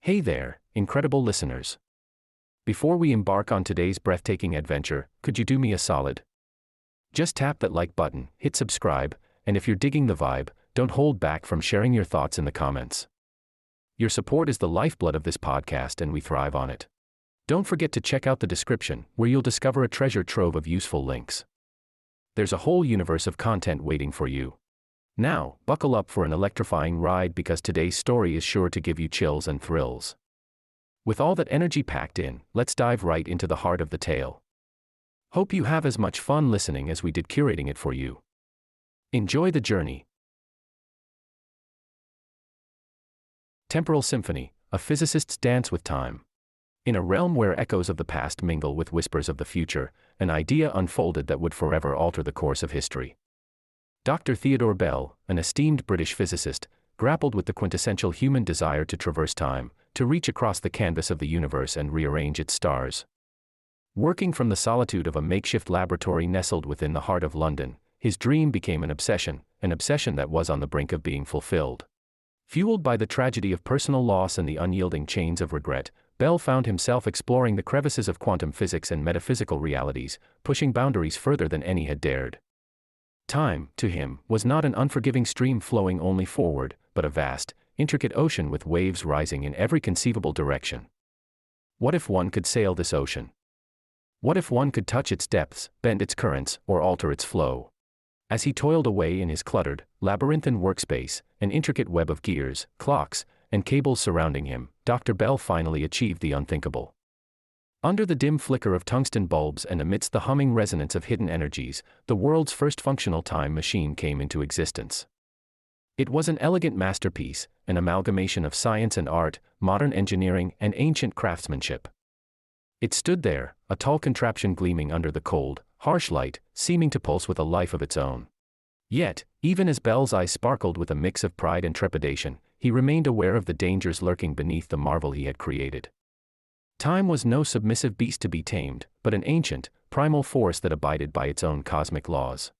Hey there, incredible listeners. Before we embark on today's breathtaking adventure, could you do me a solid? Just tap that like button, hit subscribe, and if you're digging the vibe, don't hold back from sharing your thoughts in the comments. Your support is the lifeblood of this podcast and we thrive on it. Don't forget to check out the description, where you'll discover a treasure trove of useful links. There's a whole universe of content waiting for you. Now, buckle up for an electrifying ride because today's story is sure to give you chills and thrills. With all that energy packed in, let's dive right into the heart of the tale. Hope you have as much fun listening as we did curating it for you. Enjoy the journey. Temporal Symphony, a physicist's dance with time. In a realm where echoes of the past mingle with whispers of the future, an idea unfolded that would forever alter the course of history. Dr. Theodore Bell, an esteemed British physicist, grappled with the quintessential human desire to traverse time, to reach across the canvas of the universe and rearrange its stars. Working from the solitude of a makeshift laboratory nestled within the heart of London, his dream became an obsession that was on the brink of being fulfilled. Fueled by the tragedy of personal loss and the unyielding chains of regret, Bell found himself exploring the crevices of quantum physics and metaphysical realities, pushing boundaries further than any had dared. Time, to him, was not an unforgiving stream flowing only forward, but a vast, intricate ocean with waves rising in every conceivable direction. What if one could sail this ocean? What if one could touch its depths, bend its currents, or alter its flow? As he toiled away in his cluttered, labyrinthine workspace, an intricate web of gears, clocks, and cables surrounding him, Dr. Bell finally achieved the unthinkable. Under the dim flicker of tungsten bulbs and amidst the humming resonance of hidden energies, the world's first functional time machine came into existence. It was an elegant masterpiece, an amalgamation of science and art, modern engineering and ancient craftsmanship. It stood there, a tall contraption gleaming under the cold, harsh light, seeming to pulse with a life of its own. Yet, even as Bell's eyes sparkled with a mix of pride and trepidation, he remained aware of the dangers lurking beneath the marvel he had created. Time was no submissive beast to be tamed, but an ancient, primal force that abided by its own cosmic laws.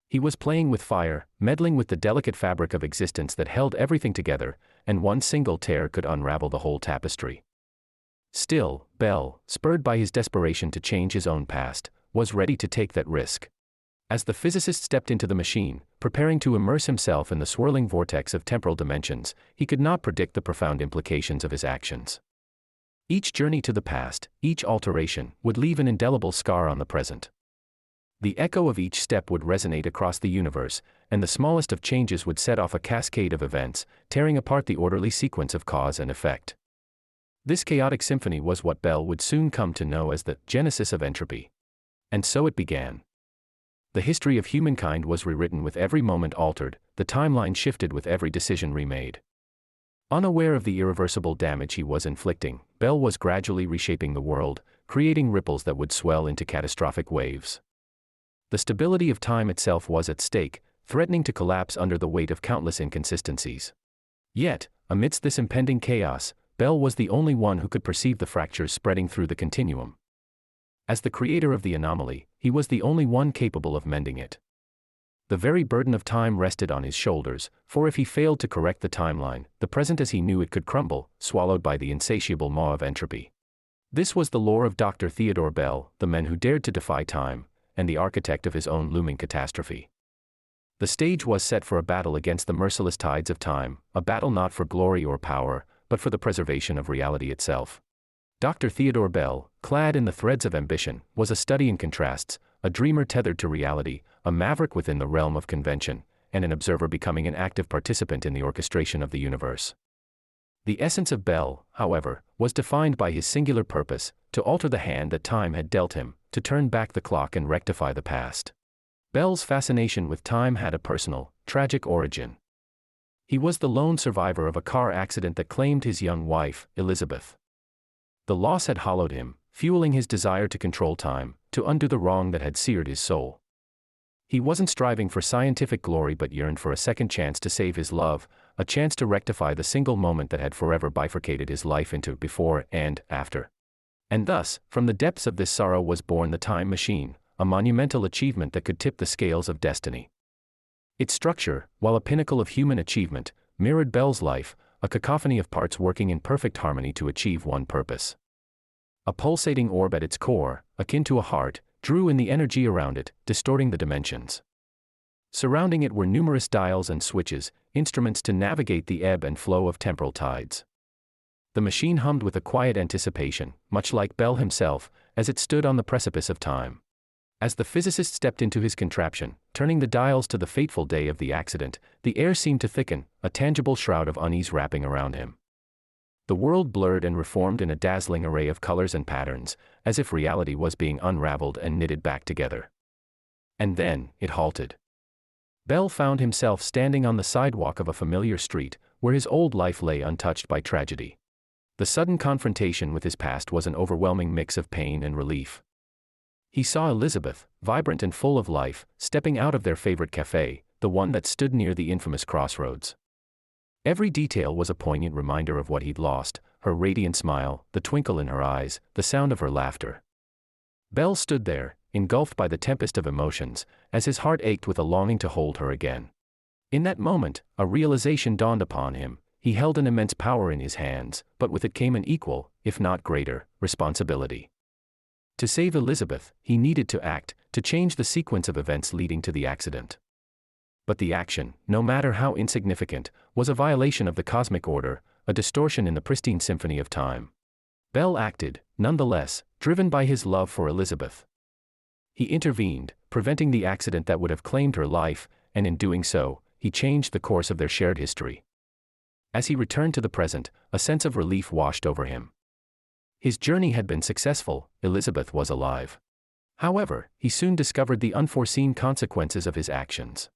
He was playing with fire, meddling with the delicate fabric of existence that held everything together, and one single tear could unravel the whole tapestry. Still, Bell, spurred by his desperation to change his own past, was ready to take that risk. As the physicist stepped into the machine, preparing to immerse himself in the swirling vortex of temporal dimensions, he could not predict the profound implications of his actions. Each journey to the past, each alteration, would leave an indelible scar on the present. The echo of each step would resonate across the universe, and the smallest of changes would set off a cascade of events, tearing apart the orderly sequence of cause and effect. This chaotic symphony was what Bell would soon come to know as the genesis of entropy. And so it began. The history of humankind was rewritten with every moment altered, the timeline shifted with every decision remade. Unaware of the irreversible damage he was inflicting, Bell was gradually reshaping the world, creating ripples that would swell into catastrophic waves. The stability of time itself was at stake, threatening to collapse under the weight of countless inconsistencies. Yet, amidst this impending chaos, Bell was the only one who could perceive the fractures spreading through the continuum. As the creator of the anomaly, he was the only one capable of mending it. The very burden of time rested on his shoulders, for if he failed to correct the timeline, the present as he knew it could crumble, swallowed by the insatiable maw of entropy. This was the lore of Dr. Theodore Bell, the man who dared to defy time, and the architect of his own looming catastrophe. The stage was set for a battle against the merciless tides of time, a battle not for glory or power, but for the preservation of reality itself. Dr. Theodore Bell, clad in the threads of ambition, was a study in contrasts, a dreamer tethered to reality, a maverick within the realm of convention, and an observer becoming an active participant in the orchestration of the universe. The essence of Bell, however, was defined by his singular purpose, to alter the hand that time had dealt him, to turn back the clock and rectify the past. Bell's fascination with time had a personal, tragic origin. He was the lone survivor of a car accident that claimed his young wife, Elizabeth. The loss had hollowed him, fueling his desire to control time, to undo the wrong that had seared his soul. He wasn't striving for scientific glory but yearned for a second chance to save his love, a chance to rectify the single moment that had forever bifurcated his life into before and after. And thus, from the depths of this sorrow was born the time machine, a monumental achievement that could tip the scales of destiny. Its structure, while a pinnacle of human achievement, mirrored Bell's life, a cacophony of parts working in perfect harmony to achieve one purpose. A pulsating orb at its core, akin to a heart, drew in the energy around it, distorting the dimensions. Surrounding it were numerous dials and switches, instruments to navigate the ebb and flow of temporal tides. The machine hummed with a quiet anticipation, much like Bell himself, as it stood on the precipice of time. As the physicist stepped into his contraption, turning the dials to the fateful day of the accident, the air seemed to thicken, a tangible shroud of unease wrapping around him. The world blurred and reformed in a dazzling array of colors and patterns, as if reality was being unraveled and knitted back together. And then, it halted. Bell found himself standing on the sidewalk of a familiar street, where his old life lay untouched by tragedy. The sudden confrontation with his past was an overwhelming mix of pain and relief. He saw Elizabeth, vibrant and full of life, stepping out of their favorite cafe, the one that stood near the infamous crossroads. Every detail was a poignant reminder of what he'd lost, her radiant smile, the twinkle in her eyes, the sound of her laughter. Bell stood there, engulfed by the tempest of emotions, as his heart ached with a longing to hold her again. In that moment, a realization dawned upon him. He held an immense power in his hands, but with it came an equal, if not greater, responsibility. To save Elizabeth, he needed to act, to change the sequence of events leading to the accident. But the action, no matter how insignificant, was a violation of the cosmic order, a distortion in the pristine symphony of time. Bell acted, nonetheless, driven by his love for Elizabeth. He intervened, preventing the accident that would have claimed her life, and in doing so, he changed the course of their shared history. As he returned to the present, a sense of relief washed over him. His journey had been successful, Elizabeth was alive. However, he soon discovered the unforeseen consequences of his actions.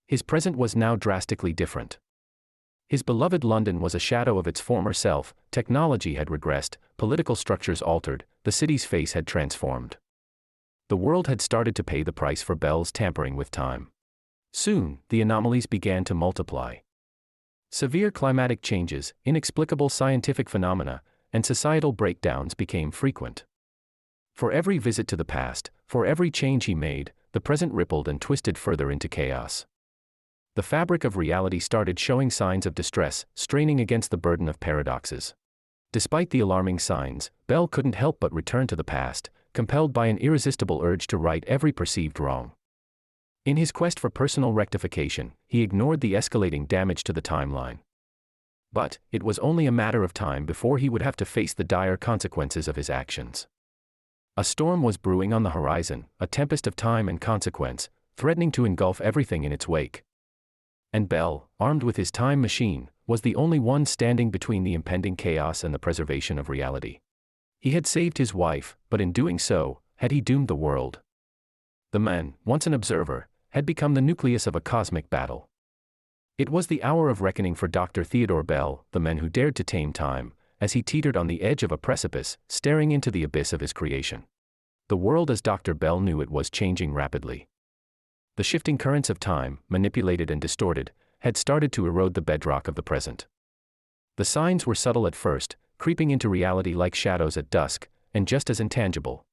His present was now drastically different. His beloved London was a shadow of its former self, technology had regressed, political structures altered, the city's face had transformed. The world had started to pay the price for Bell's tampering with time. Soon, the anomalies began to multiply. Severe climatic changes, inexplicable scientific phenomena, and societal breakdowns became frequent. For every visit to the past, for every change he made, the present rippled and twisted further into chaos. The fabric of reality started showing signs of distress, straining against the burden of paradoxes. Despite the alarming signs, Bell couldn't help but return to the past, compelled by an irresistible urge to right every perceived wrong. In his quest for personal rectification, he ignored the escalating damage to the timeline. But it was only a matter of time before he would have to face the dire consequences of his actions. A storm was brewing on the horizon, a tempest of time and consequence, threatening to engulf everything in its wake. And Bell, armed with his time machine, was the only one standing between the impending chaos and the preservation of reality. He had saved his wife, but in doing so, had he doomed the world? The man, once an observer, had become the nucleus of a cosmic battle. It was the hour of reckoning for Dr. Theodore Bell, the man who dared to tame time, as he teetered on the edge of a precipice, staring into the abyss of his creation. The world as Dr. Bell knew it was changing rapidly. The shifting currents of time, manipulated and distorted, had started to erode the bedrock of the present. The signs were subtle at first, creeping into reality like shadows at dusk, and just as intangible.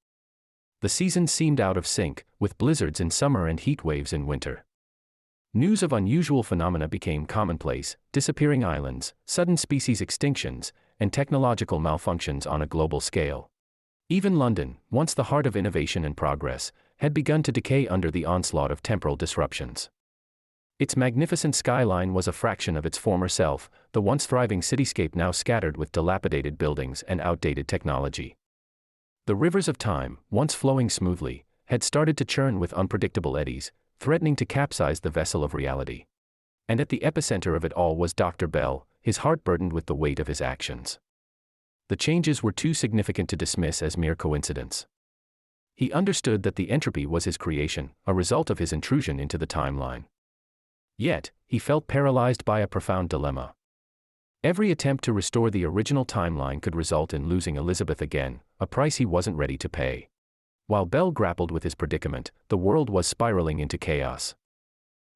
The seasons seemed out of sync, with blizzards in summer and heat waves in winter. News of unusual phenomena became commonplace, disappearing islands, sudden species extinctions, and technological malfunctions on a global scale. Even London, once the heart of innovation and progress, had begun to decay under the onslaught of temporal disruptions. Its magnificent skyline was a fraction of its former self, the once thriving cityscape now scattered with dilapidated buildings and outdated technology. The rivers of time, once flowing smoothly, had started to churn with unpredictable eddies, threatening to capsize the vessel of reality. And at the epicenter of it all was Dr. Bell, his heart burdened with the weight of his actions. The changes were too significant to dismiss as mere coincidence. He understood that the entropy was his creation, a result of his intrusion into the timeline. Yet, he felt paralyzed by a profound dilemma. Every attempt to restore the original timeline could result in losing Elizabeth again, a price he wasn't ready to pay. While Bell grappled with his predicament, the world was spiraling into chaos.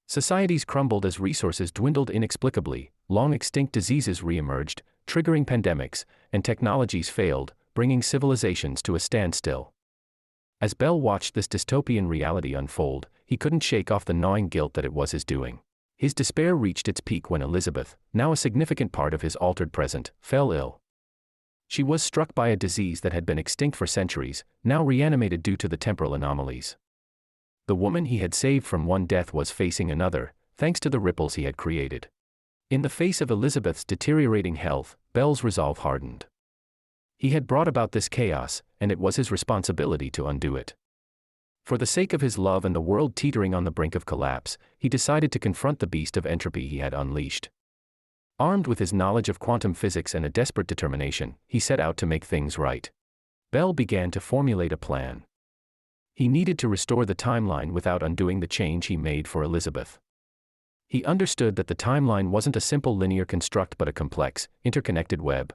Societies crumbled as resources dwindled inexplicably, long-extinct diseases re-emerged, triggering pandemics, and technologies failed, bringing civilizations to a standstill. As Bell watched this dystopian reality unfold, he couldn't shake off the gnawing guilt that it was his doing. His despair reached its peak when Elizabeth, now a significant part of his altered present, fell ill. She was struck by a disease that had been extinct for centuries, now reanimated due to the temporal anomalies. The woman he had saved from one death was facing another, thanks to the ripples he had created. In the face of Elizabeth's deteriorating health, Bell's resolve hardened. He had brought about this chaos, and it was his responsibility to undo it. For the sake of his love and the world teetering on the brink of collapse, he decided to confront the beast of entropy he had unleashed. Armed with his knowledge of quantum physics and a desperate determination, he set out to make things right. Bell began to formulate a plan. He needed to restore the timeline without undoing the change he made for Elizabeth. He understood that the timeline wasn't a simple linear construct but a complex, interconnected web.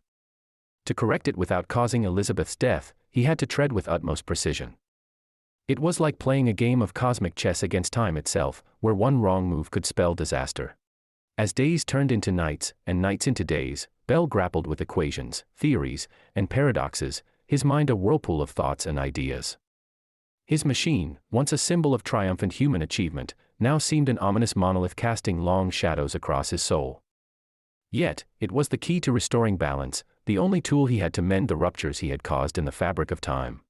To correct it without causing Elizabeth's death, he had to tread with utmost precision. It was like playing a game of cosmic chess against time itself, where one wrong move could spell disaster. As days turned into nights, and nights into days, Bell grappled with equations, theories, and paradoxes, his mind a whirlpool of thoughts and ideas. His machine, once a symbol of triumphant human achievement, now seemed an ominous monolith casting long shadows across his soul. Yet, it was the key to restoring balance, the only tool he had to mend the ruptures he had caused in the fabric of time.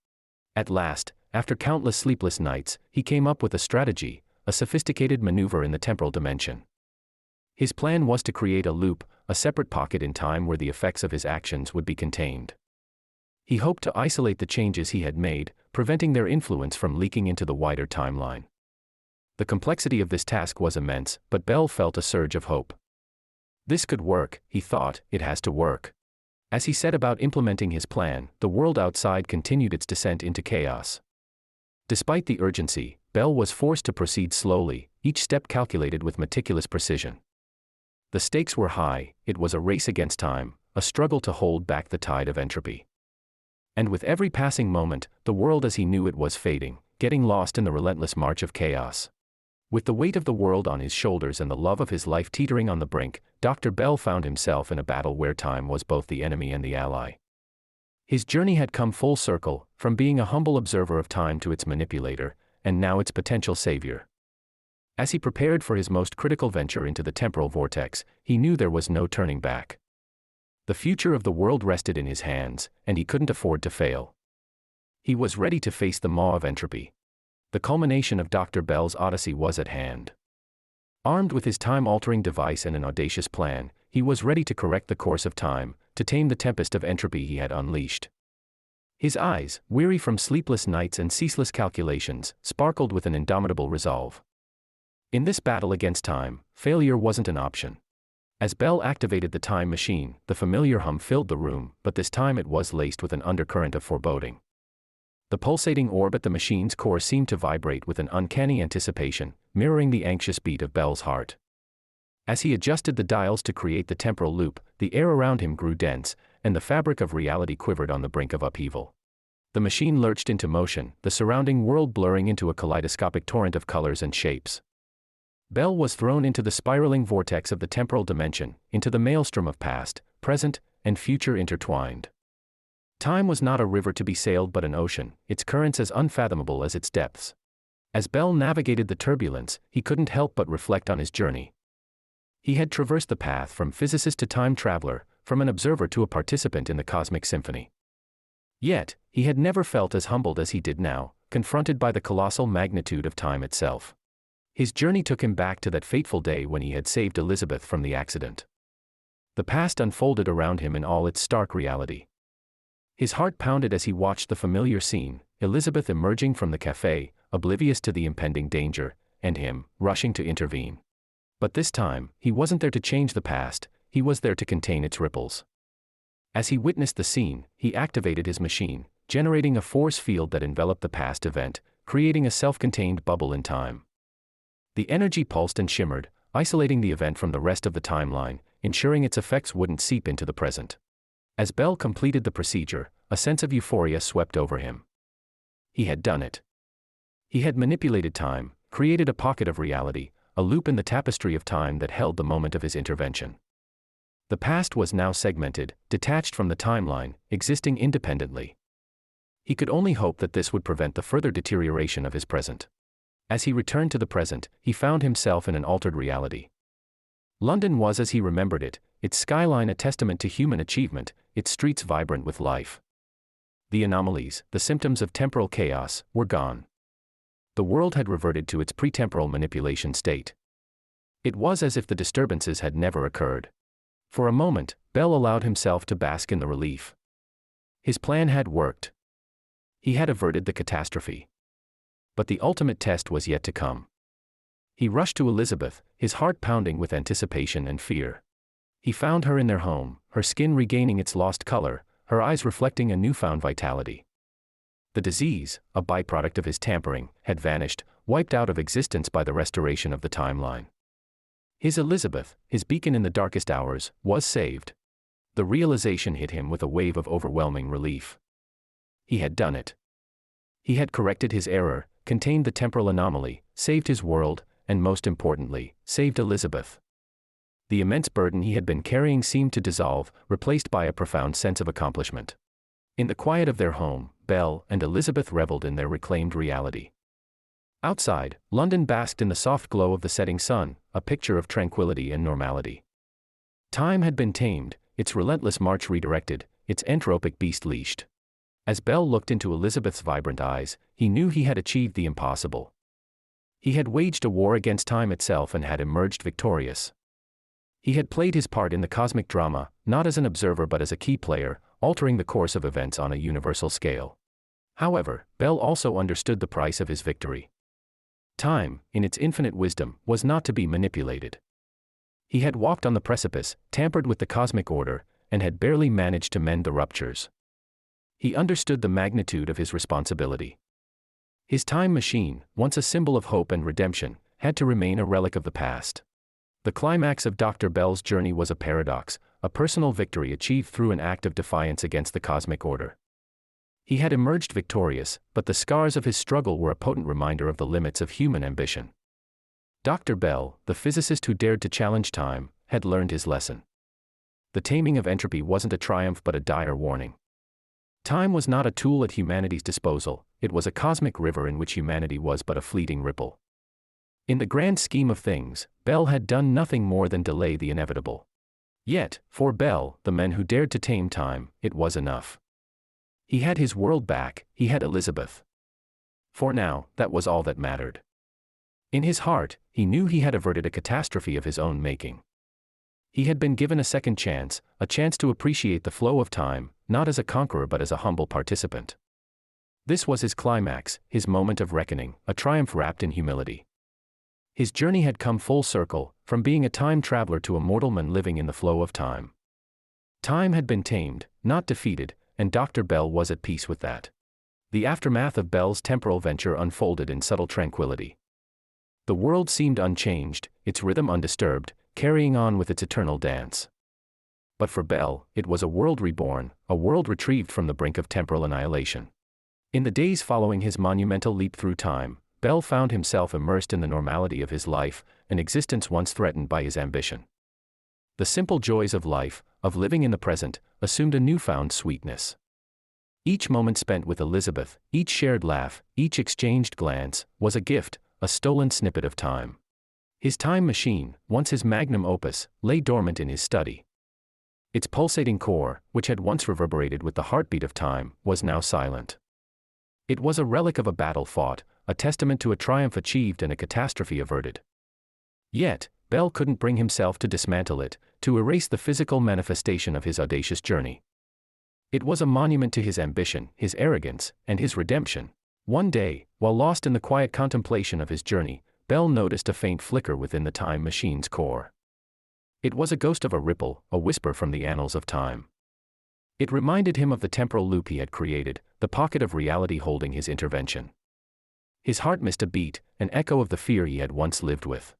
At last, after countless sleepless nights, he came up with a strategy, a sophisticated maneuver in the temporal dimension. His plan was to create a loop, a separate pocket in time where the effects of his actions would be contained. He hoped to isolate the changes he had made, preventing their influence from leaking into the wider timeline. The complexity of this task was immense, but Bell felt a surge of hope. This could work, he thought, it has to work. As he set about implementing his plan, the world outside continued its descent into chaos. Despite the urgency, Bell was forced to proceed slowly, each step calculated with meticulous precision. The stakes were high, it was a race against time, a struggle to hold back the tide of entropy. And with every passing moment, the world as he knew it was fading, getting lost in the relentless march of chaos. With the weight of the world on his shoulders and the love of his life teetering on the brink, Dr. Bell found himself in a battle where time was both the enemy and the ally. His journey had come full circle, from being a humble observer of time to its manipulator, and now its potential savior. As he prepared for his most critical venture into the temporal vortex, he knew there was no turning back. The future of the world rested in his hands, and he couldn't afford to fail. He was ready to face the maw of entropy. The culmination of Dr. Bell's odyssey was at hand. Armed with his time-altering device and an audacious plan, he was ready to correct the course of time, to tame the tempest of entropy he had unleashed. His eyes, weary from sleepless nights and ceaseless calculations, sparkled with an indomitable resolve. In this battle against time, failure wasn't an option. As Bell activated the time machine, the familiar hum filled the room, but this time it was laced with an undercurrent of foreboding. The pulsating orb at the machine's core seemed to vibrate with an uncanny anticipation, mirroring the anxious beat of Bell's heart. As he adjusted the dials to create the temporal loop, the air around him grew dense, and the fabric of reality quivered on the brink of upheaval. The machine lurched into motion, the surrounding world blurring into a kaleidoscopic torrent of colors and shapes. Bell was thrown into the spiraling vortex of the temporal dimension, into the maelstrom of past, present, and future intertwined. Time was not a river to be sailed but an ocean, its currents as unfathomable as its depths. As Bell navigated the turbulence, he couldn't help but reflect on his journey. He had traversed the path from physicist to time traveler, from an observer to a participant in the cosmic symphony. Yet, he had never felt as humbled as he did now, confronted by the colossal magnitude of time itself. His journey took him back to that fateful day when he had saved Elizabeth from the accident. The past unfolded around him in all its stark reality. His heart pounded as he watched the familiar scene, Elizabeth emerging from the cafe, oblivious to the impending danger, and him, rushing to intervene. But this time, he wasn't there to change the past, he was there to contain its ripples. As he witnessed the scene, he activated his machine, generating a force field that enveloped the past event, creating a self-contained bubble in time. The energy pulsed and shimmered, isolating the event from the rest of the timeline, ensuring its effects wouldn't seep into the present. As Bell completed the procedure, a sense of euphoria swept over him. He had done it. He had manipulated time, created a pocket of reality, a loop in the tapestry of time that held the moment of his intervention. The past was now segmented, detached from the timeline, existing independently. He could only hope that this would prevent the further deterioration of his present. As he returned to the present, he found himself in an altered reality. London was as he remembered it, its skyline a testament to human achievement, its streets vibrant with life. The anomalies, the symptoms of temporal chaos, were gone. The world had reverted to its pretemporal manipulation state. It was as if the disturbances had never occurred. For a moment, Bell allowed himself to bask in the relief. His plan had worked. He had averted the catastrophe. But the ultimate test was yet to come. He rushed to Elizabeth, his heart pounding with anticipation and fear. He found her in their home, her skin regaining its lost color, her eyes reflecting a newfound vitality. The disease, a byproduct of his tampering, had vanished, wiped out of existence by the restoration of the timeline. His Elizabeth, his beacon in the darkest hours, was saved. The realization hit him with a wave of overwhelming relief. He had done it. He had corrected his error, contained the temporal anomaly, saved his world, and most importantly, saved Elizabeth. The immense burden he had been carrying seemed to dissolve, replaced by a profound sense of accomplishment. In the quiet of their home, Bell and Elizabeth reveled in their reclaimed reality. Outside, London basked in the soft glow of the setting sun, a picture of tranquility and normality. Time had been tamed, its relentless march redirected, its entropic beast leashed. As Bell looked into Elizabeth's vibrant eyes, he knew he had achieved the impossible. He had waged a war against time itself and had emerged victorious. He had played his part in the cosmic drama, not as an observer but as a key player, altering the course of events on a universal scale. However, Bell also understood the price of his victory. Time, in its infinite wisdom, was not to be manipulated. He had walked on the precipice, tampered with the cosmic order, and had barely managed to mend the ruptures. He understood the magnitude of his responsibility. His time machine, once a symbol of hope and redemption, had to remain a relic of the past. The climax of Dr. Bell's journey was a paradox, a personal victory achieved through an act of defiance against the cosmic order. He had emerged victorious, but the scars of his struggle were a potent reminder of the limits of human ambition. Dr. Bell, the physicist who dared to challenge time, had learned his lesson. The taming of entropy wasn't a triumph but a dire warning. Time was not a tool at humanity's disposal, it was a cosmic river in which humanity was but a fleeting ripple. In the grand scheme of things, Bell had done nothing more than delay the inevitable. Yet, for Bell, the man who dared to tame time, it was enough. He had his world back, he had Elizabeth. For now, that was all that mattered. In his heart, he knew he had averted a catastrophe of his own making. He had been given a second chance, a chance to appreciate the flow of time, not as a conqueror but as a humble participant. This was his climax, his moment of reckoning, a triumph wrapped in humility. His journey had come full circle, from being a time traveler to a mortal man living in the flow of time. Time had been tamed, not defeated, and Dr. Bell was at peace with that. The aftermath of Bell's temporal venture unfolded in subtle tranquility. The world seemed unchanged, its rhythm undisturbed, carrying on with its eternal dance. But for Bell, it was a world reborn, a world retrieved from the brink of temporal annihilation. In the days following his monumental leap through time, Bell found himself immersed in the normality of his life, an existence once threatened by his ambition. The simple joys of life, of living in the present, assumed a newfound sweetness. Each moment spent with Elizabeth, each shared laugh, each exchanged glance, was a gift, a stolen snippet of time. His time machine, once his magnum opus, lay dormant in his study. Its pulsating core, which had once reverberated with the heartbeat of time, was now silent. It was a relic of a battle fought, a testament to a triumph achieved and a catastrophe averted. Yet, Bell couldn't bring himself to dismantle it, to erase the physical manifestation of his audacious journey. It was a monument to his ambition, his arrogance, and his redemption. One day, while lost in the quiet contemplation of his journey, Bell noticed a faint flicker within the time machine's core. It was a ghost of a ripple, a whisper from the annals of time. It reminded him of the temporal loop he had created, the pocket of reality holding his intervention. His heart missed a beat, an echo of the fear he had once lived with.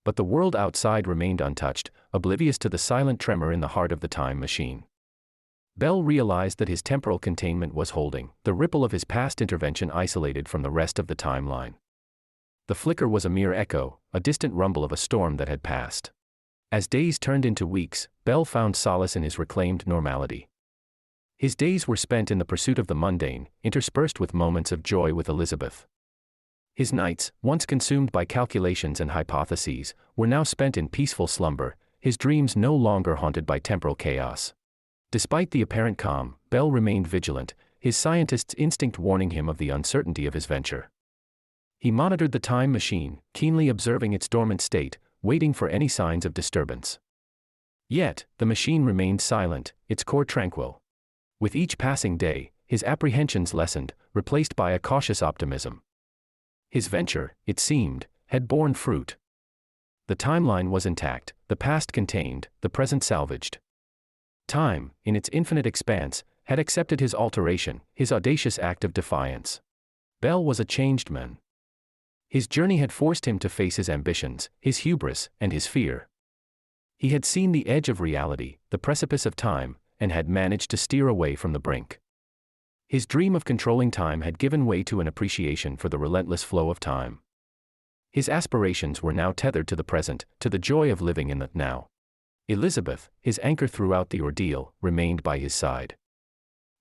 But the world outside remained untouched, oblivious to the silent tremor in the heart of the time machine. Bell realized that his temporal containment was holding, the ripple of his past intervention isolated from the rest of the timeline. The flicker was a mere echo, a distant rumble of a storm that had passed. As days turned into weeks, Bell found solace in his reclaimed normality. His days were spent in the pursuit of the mundane, interspersed with moments of joy with Elizabeth. His nights, once consumed by calculations and hypotheses, were now spent in peaceful slumber, his dreams no longer haunted by temporal chaos. Despite the apparent calm, Bell remained vigilant, his scientist's instinct warning him of the uncertainty of his venture. He monitored the time machine, keenly observing its dormant state, waiting for any signs of disturbance. Yet, the machine remained silent, its core tranquil. With each passing day, his apprehensions lessened, replaced by a cautious optimism. His venture, it seemed, had borne fruit. The timeline was intact, the past contained, the present salvaged. Time, in its infinite expanse, had accepted his alteration, his audacious act of defiance. Bell was a changed man. His journey had forced him to face his ambitions, his hubris, and his fear. He had seen the edge of reality, the precipice of time, and had managed to steer away from the brink. His dream of controlling time had given way to an appreciation for the relentless flow of time. His aspirations were now tethered to the present, to the joy of living in the now. Elizabeth, his anchor throughout the ordeal, remained by his side.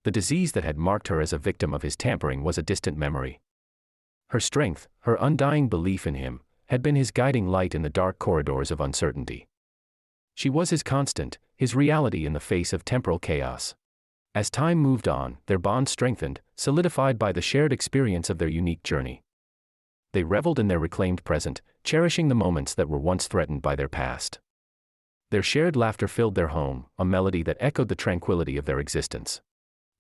The disease that had marked her as a victim of his tampering was a distant memory. Her strength, her undying belief in him, had been his guiding light in the dark corridors of uncertainty. She was his constant, his reality in the face of temporal chaos. As time moved on, their bond strengthened, solidified by the shared experience of their unique journey. They reveled in their reclaimed present, cherishing the moments that were once threatened by their past. Their shared laughter filled their home, a melody that echoed the tranquility of their existence.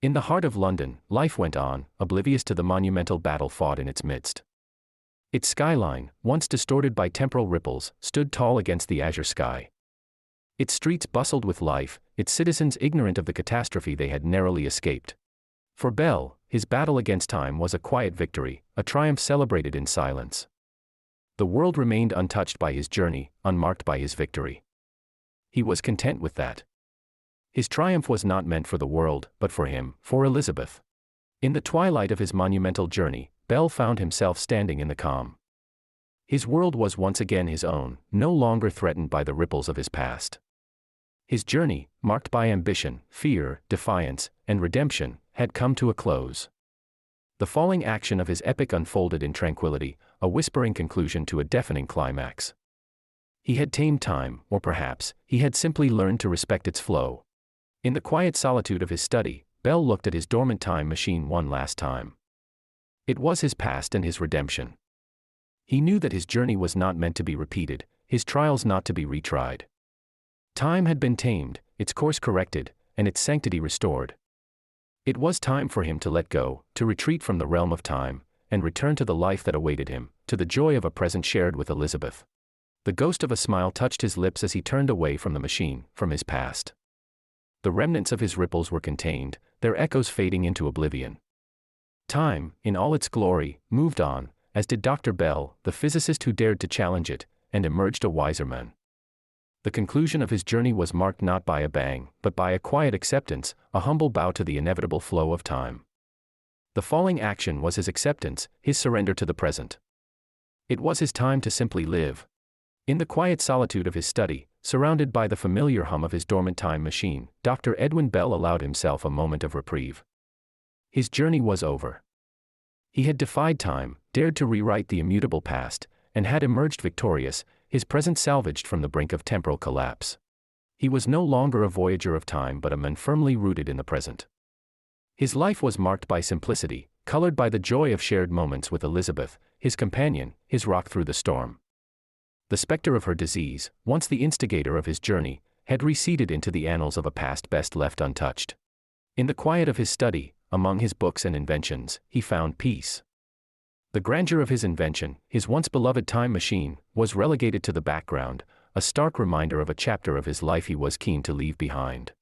In the heart of London, life went on, oblivious to the monumental battle fought in its midst. Its skyline, once distorted by temporal ripples, stood tall against the azure sky. Its streets bustled with life, its citizens ignorant of the catastrophe they had narrowly escaped. For Bell, his battle against time was a quiet victory, a triumph celebrated in silence. The world remained untouched by his journey, unmarked by his victory. He was content with that. His triumph was not meant for the world, but for him, for Elizabeth. In the twilight of his monumental journey, Bell found himself standing in the calm. His world was once again his own, no longer threatened by the ripples of his past. His journey, marked by ambition, fear, defiance, and redemption, had come to a close. The falling action of his epic unfolded in tranquility, a whispering conclusion to a deafening climax. He had tamed time, or perhaps, he had simply learned to respect its flow. In the quiet solitude of his study, Bell looked at his dormant time machine one last time. It was his past and his redemption. He knew that his journey was not meant to be repeated, his trials not to be retried. Time had been tamed, its course corrected, and its sanctity restored. It was time for him to let go, to retreat from the realm of time, and return to the life that awaited him, to the joy of a present shared with Elizabeth. The ghost of a smile touched his lips as he turned away from the machine, from his past. The remnants of his ripples were contained, their echoes fading into oblivion. Time, in all its glory, moved on, as did Dr. Bell, the physicist who dared to challenge it, and emerged a wiser man. The conclusion of his journey was marked not by a bang, but by a quiet acceptance, a humble bow to the inevitable flow of time. The falling action was his acceptance, his surrender to the present. It was his time to simply live. In the quiet solitude of his study, surrounded by the familiar hum of his dormant time machine, Dr. Edwin Bell allowed himself a moment of reprieve. His journey was over. He had defied time, dared to rewrite the immutable past, and had emerged victorious, his present salvaged from the brink of temporal collapse. He was no longer a voyager of time but a man firmly rooted in the present. His life was marked by simplicity, colored by the joy of shared moments with Elizabeth, his companion, his rock through the storm. The specter of her disease, once the instigator of his journey, had receded into the annals of a past best left untouched. In the quiet of his study, among his books and inventions, he found peace. The grandeur of his invention, his once beloved time machine, was relegated to the background, a stark reminder of a chapter of his life he was keen to leave behind.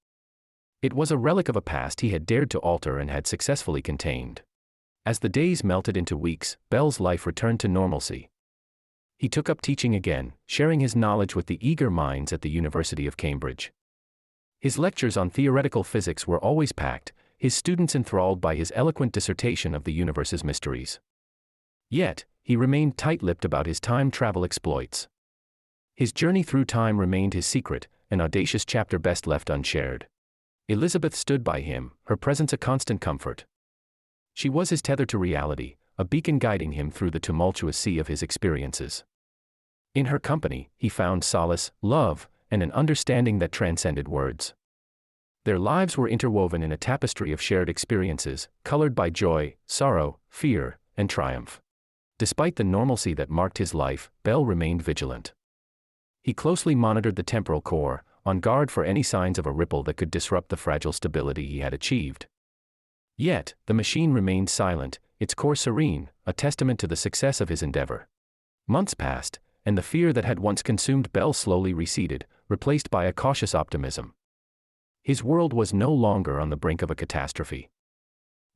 It was a relic of a past he had dared to alter and had successfully contained. As the days melted into weeks, Bell's life returned to normalcy. He took up teaching again, sharing his knowledge with the eager minds at the University of Cambridge. His lectures on theoretical physics were always packed, his students enthralled by his eloquent dissertation of the universe's mysteries. Yet, he remained tight-lipped about his time travel exploits. His journey through time remained his secret, an audacious chapter best left unshared. Elizabeth stood by him, her presence a constant comfort. She was his tether to reality, a beacon guiding him through the tumultuous sea of his experiences. In her company, he found solace, love, and an understanding that transcended words. Their lives were interwoven in a tapestry of shared experiences, colored by joy, sorrow, fear, and triumph. Despite the normalcy that marked his life, Bell remained vigilant. He closely monitored the temporal core, on guard for any signs of a ripple that could disrupt the fragile stability he had achieved. Yet, the machine remained silent, its core serene, a testament to the success of his endeavor. Months passed, and the fear that had once consumed Bell slowly receded, replaced by a cautious optimism. His world was no longer on the brink of a catastrophe.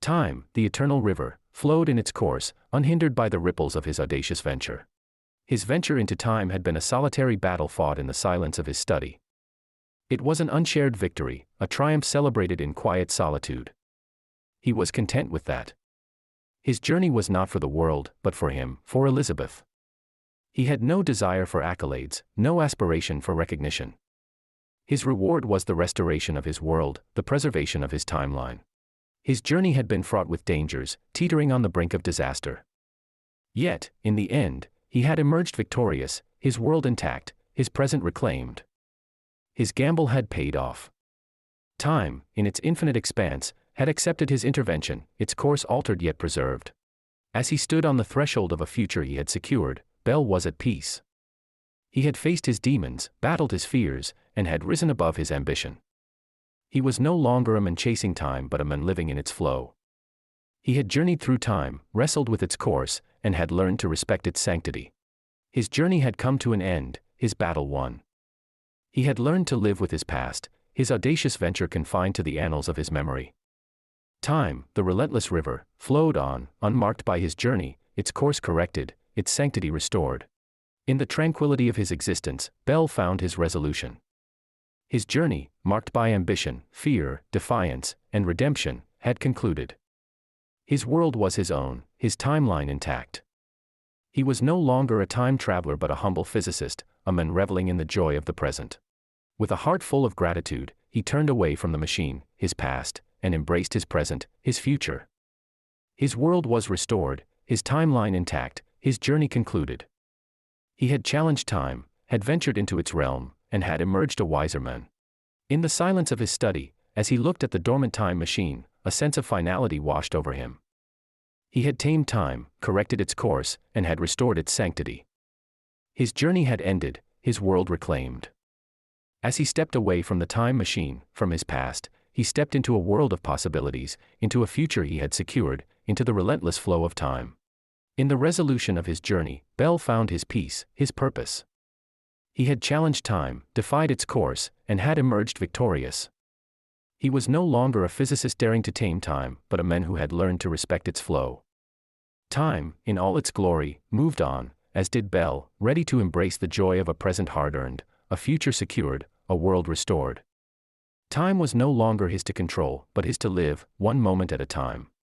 Time, the eternal river, flowed in its course, unhindered by the ripples of his audacious venture. His venture into time had been a solitary battle fought in the silence of his study. It was an unshared victory, a triumph celebrated in quiet solitude. He was content with that. His journey was not for the world, but for him, for Elizabeth. He had no desire for accolades, no aspiration for recognition. His reward was the restoration of his world, the preservation of his timeline. His journey had been fraught with dangers, teetering on the brink of disaster. Yet, in the end, he had emerged victorious, his world intact, his present reclaimed. His gamble had paid off. Time, in its infinite expanse, had accepted his intervention, its course altered yet preserved. As he stood on the threshold of a future he had secured, Bell was at peace. He had faced his demons, battled his fears, and had risen above his ambition. He was no longer a man chasing time but a man living in its flow. He had journeyed through time, wrestled with its course, and had learned to respect its sanctity. His journey had come to an end, his battle won. He had learned to live with his past, his audacious venture confined to the annals of his memory. Time, the relentless river, flowed on, unmarked by his journey, its course corrected, its sanctity restored. In the tranquility of his existence, Bell found his resolution. His journey, marked by ambition, fear, defiance, and redemption, had concluded. His world was his own, his timeline intact. He was no longer a time traveler but a humble physicist, a man reveling in the joy of the present. With a heart full of gratitude, he turned away from the machine, his past, and embraced his present, his future. His world was restored, his timeline intact, his journey concluded. He had challenged time, had ventured into its realm, and had emerged a wiser man. In the silence of his study, as he looked at the dormant time machine, a sense of finality washed over him. He had tamed time, corrected its course, and had restored its sanctity. His journey had ended, his world reclaimed. As he stepped away from the time machine, from his past, he stepped into a world of possibilities, into a future he had secured, into the relentless flow of time. In the resolution of his journey, Bell found his peace, his purpose. He had challenged time, defied its course, and had emerged victorious. He was no longer a physicist daring to tame time, but a man who had learned to respect its flow. Time, in all its glory, moved on, as did Bell, ready to embrace the joy of a present hard-earned, a future secured, a world restored. Time was no longer his to control, but his to live, one moment at a time.